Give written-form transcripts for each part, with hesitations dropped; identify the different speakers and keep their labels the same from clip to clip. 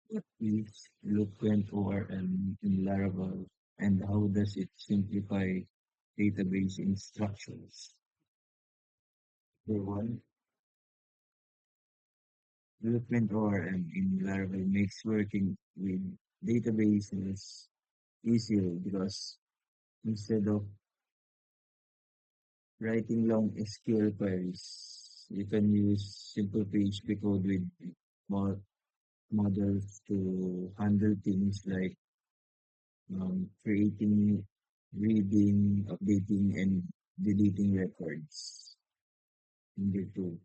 Speaker 1: What is Eloquent ORM in Laravel, and how does it simplify database instructions? For one, Eloquent ORM in Laravel makes working with databases easier because instead of writing long SQL queries, you can use simple PHP code with mo- models to handle things like creating, reading, updating, and deleting records. Number two,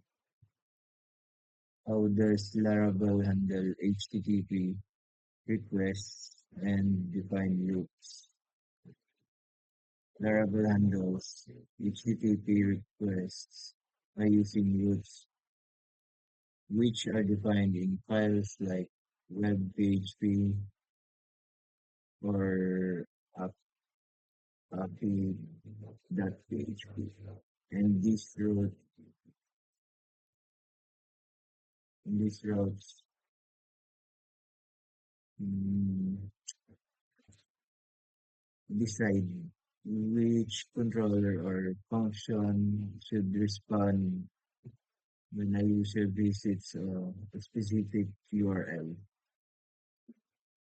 Speaker 1: how does Laravel handle HTTP requests and define loops? Laravel handles HTTP requests by using loops, which are defined in files like web.php or api.php. And these routes mm, decide which controller or function should respond when a user visits a specific URL.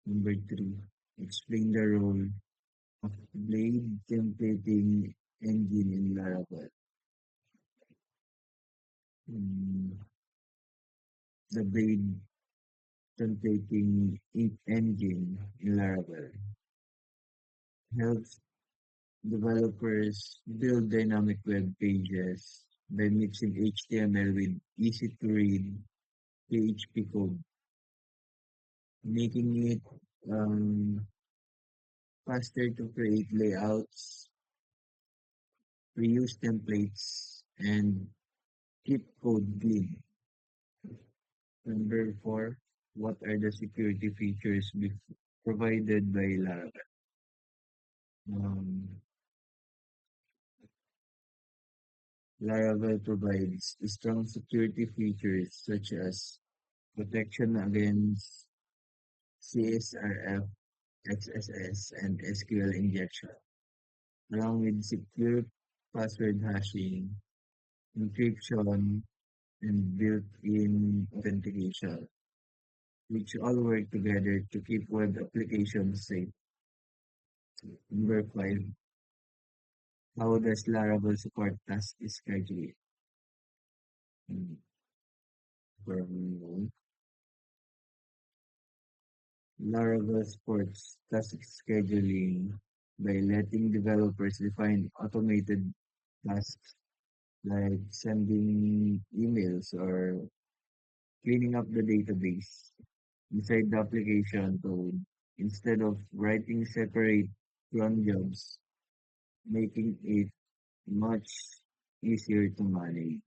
Speaker 1: Number three, explain the role of Blade templating engine in Laravel. Mm, the Blade engine in Laravel helps developers build dynamic web pages by mixing HTML with easy to read PHP code, making it um, faster to create layouts, reuse templates, and keep code clean. Number four, what are the security features provided by Laravel? Um, Laravel provides strong security features such as protection against CSRF, XSS, and SQL injection, along with secure password hashing, encryption, and built-in authentication, which all work together to keep web applications safe. Number five, how does Laravel support task scheduling? Hmm, For Laravel supports task scheduling by letting developers define automated tasks like sending emails or cleaning up the database inside the application code instead of writing separate cron jobs, making it much easier to manage.